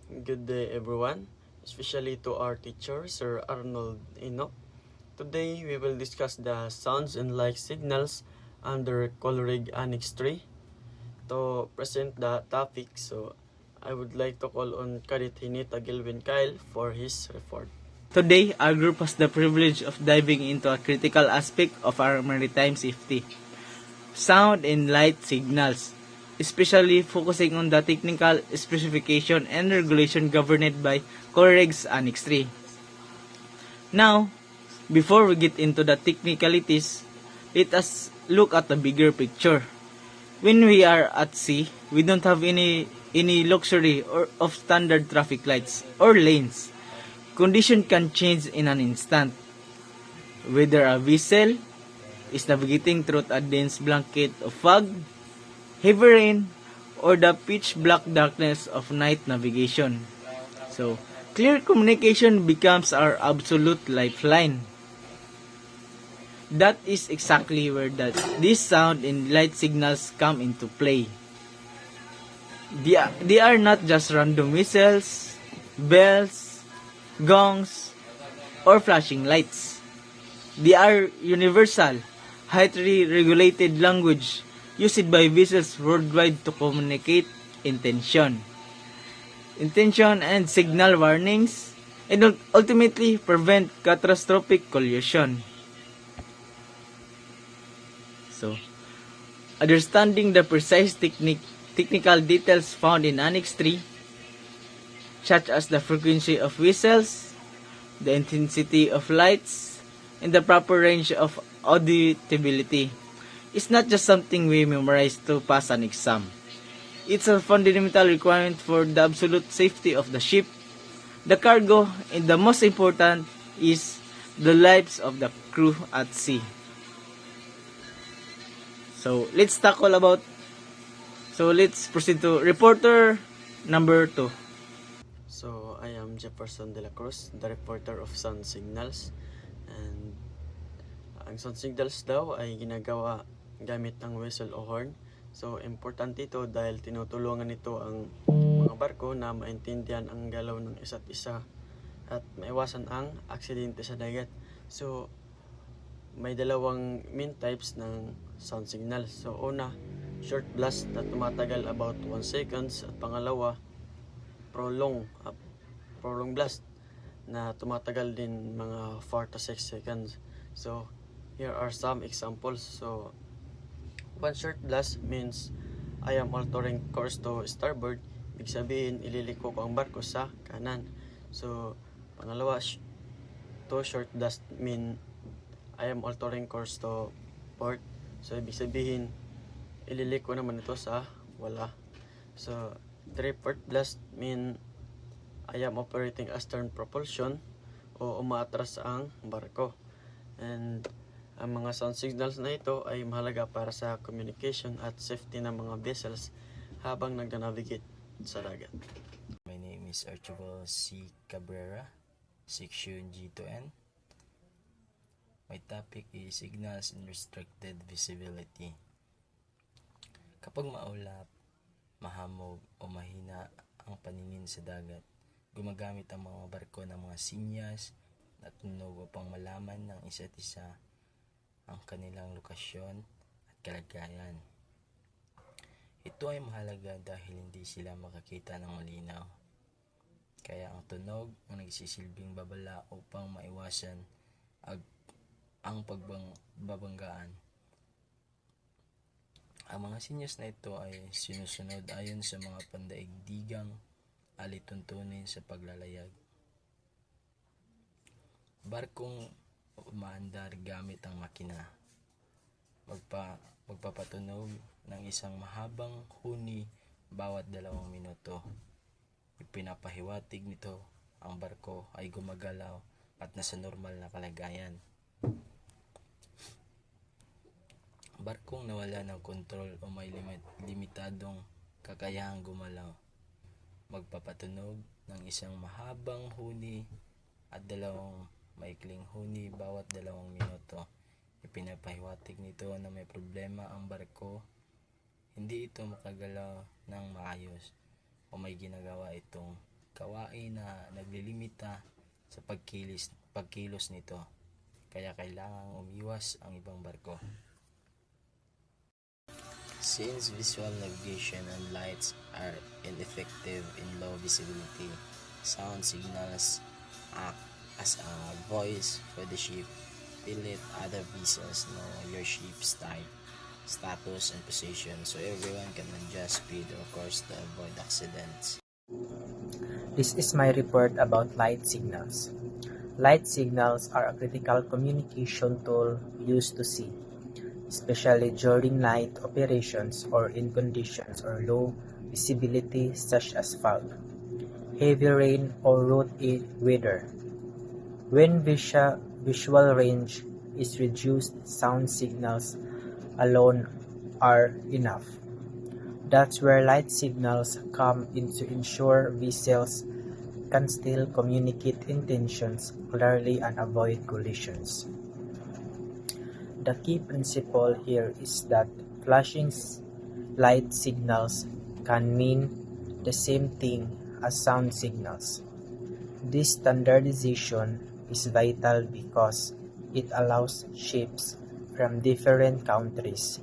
Good day everyone, especially to our teacher, Sir Arnold Enoch. Today we will discuss the sounds and light signals under Coleridge Annex 3. To present the topic, I would like to call on Cadet Hinita Gilwin Kyle for his report. Today, our group has the privilege of diving into a critical aspect of our maritime safety: sound and light signals, especially focusing on the technical specification and regulation governed by Coleridge Annex 3. Now, before we get into the technicalities, let us look at the bigger picture. When we are at sea, we don't have any luxury or of standard traffic lights or lanes. Condition can change in an instant. Whether a vessel is navigating through a dense blanket of fog, heavy rain, or the pitch black darkness of night navigation. So, clear communication becomes our absolute lifeline. That is exactly where these sound and light signals come into play. They are not just random whistles, bells, gongs, or flashing lights. They are universal, highly regulated language used by vessels worldwide to communicate intention and signal warnings, and ultimately prevent catastrophic collision. So, understanding the precise technical details found in Annex 3, such as the frequency of whistles, the intensity of lights, and the proper range of audibility, is not just something we memorize to pass an exam. It's a fundamental requirement for the absolute safety of the ship, the cargo, and the most important is the lives of the crew at sea. Let's proceed to reporter number 2. So, I am Jefferson De La Cruz, the reporter of Sound Signals. And ang sound signals daw ay ginagawa gamit ng whistle o horn. So, importante ito dahil tinutulungan ito ang mga barko na maintindihan ang galaw ng isa't isa at maiwasan ang aksidente sa dagat. So, may dalawang main types ng sound signals. So, una, short blast na tumatagal about 1 seconds at pangalawa, prolong blast na tumatagal din mga 4 to 6 seconds. So, here are some examples. So, one short blast means I am altering course to starboard. Ibig sabihin, ililiko ko ang barko sa kanan. So, pangalawa, two short blast mean I am altering course to port. So, ibig sabihin, ililiko naman ito sa wala. So, three port blast mean I am operating astern propulsion o umaatras ang barko. And ang mga sound signals na ito ay mahalaga para sa communication at safety ng mga vessels habang nagna-navigate sa dagat. My name is Archibald C. Cabrera, Section G2N. My topic is signals and restricted visibility. Kapag maulap, mahamog o mahina ang paningin sa dagat, gumagamit ang mga barko ng mga sinyas na tunog upang malaman ng isa't isa ang kanilang lokasyon at kalagayan. Ito ay mahalaga dahil hindi sila makakita ng malinaw. Kaya ang tunog ang nagsisilbing babala upang maiwasan ang pagbabanggaan. Ang mga sinyas na ito ay sinusunod ayon sa mga pandaigdigang alituntunin sa paglalayag. Barkong umaandar gamit ang makina. Magpapatunog ng isang mahabang huni bawat 2 minuto. Ipinapahiwatig nito ang barko ay gumagalaw at nasa normal na kalagayan. Barkong nawala ng kontrol o may limitadong kakayahang gumalaw, magpapatunog ng isang mahabang huni at 2 maikling huni bawat 2 minuto. Ipinapahiwatig nito na may problema ang barko, hindi ito makagalaw ng maayos o may ginagawa itong kawain na naglilimita sa pagkilos nito, kaya kailangang umiwas ang ibang barko. Since visual navigation and lights are ineffective in low visibility, sound signals act as a voice for the ship to let other vessels know your ship's type, status, and position, so everyone can adjust speed or course to avoid accidents. This is my report about light signals. Light signals are a critical communication tool used to sea, especially during night operations or in conditions or low visibility such as fog, heavy rain, or rough weather. When visual range is reduced, sound signals alone are enough. That's where light signals come in to ensure vessels can still communicate intentions clearly and avoid collisions. The key principle here is that flashing light signals can mean the same thing as sound signals. This standardization is vital because it allows ships from different countries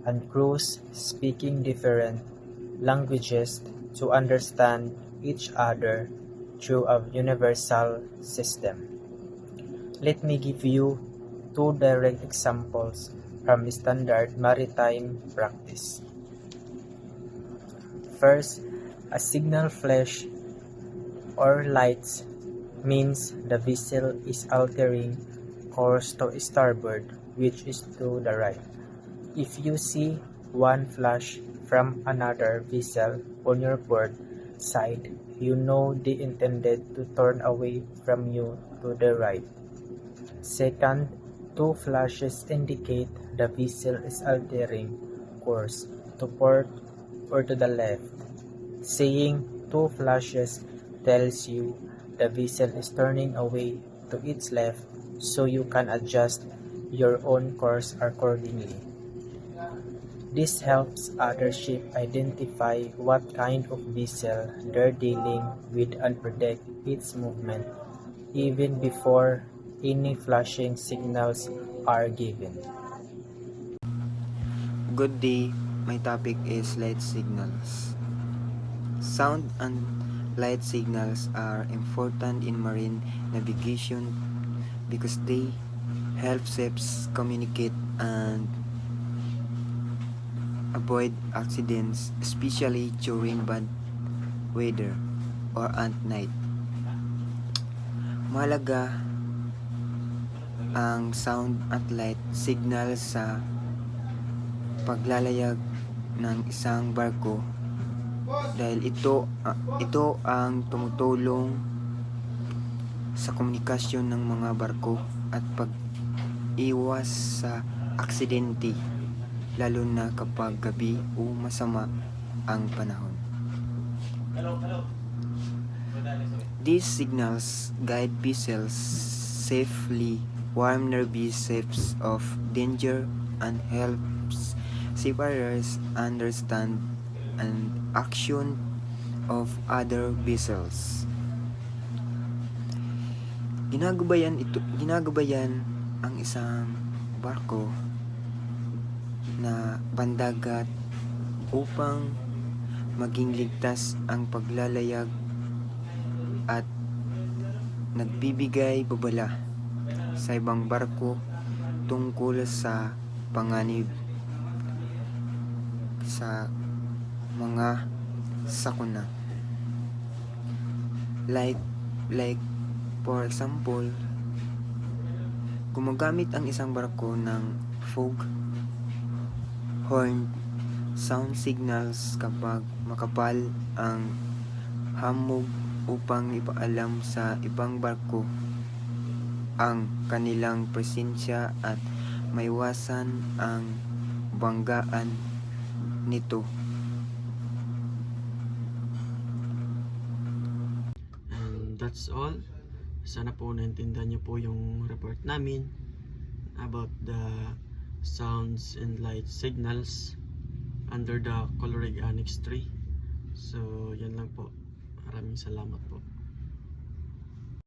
and crews speaking different languages to understand each other through a universal system. Let me give you two direct examples from standard maritime practice. First, a signal flash or lights means the vessel is altering course to starboard, which is to the right. If you see one flash from another vessel on your port side, you know they intended to turn away from you to the right. Second, two flashes indicate the vessel is altering course to port or to the left. Seeing two flashes tells you the vessel is turning away to its left, so you can adjust your own course accordingly. This helps other ships identify what kind of vessel they're dealing with and predict its movement even before any flashing signals are given. Good day, my topic is light signals. Sound and light signals are important in marine navigation because they help ships communicate and avoid accidents, especially during bad weather or at night. Mahalaga ang sound at light signal sa paglalayag ng isang barko dahil ito ang tumutulong sa komunikasyon ng mga barko at pag-iwas sa aksidente, lalo na kapag gabi o masama ang panahon. These signals guide vessels safely, warn nervous ships of danger, and helps seafarers understand and action of other vessels. Ginagabayan ang isang barko na pandagat upang maging ligtas ang paglalayag at nagbibigay babala sa ibang barko tungkol sa panganib sa mga sakuna. Like for example, gumagamit ang isang barko ng fog horn sound signals kapag makapal ang hamog upang ipaalam sa ibang barko ang kanilang presensya at maiwasan ang banggaan nito. And that's all. Sana po naintindihan niyo po yung report namin about the sounds and light signals under the Colorig Annex 3. So, yan lang po. Maraming salamat po.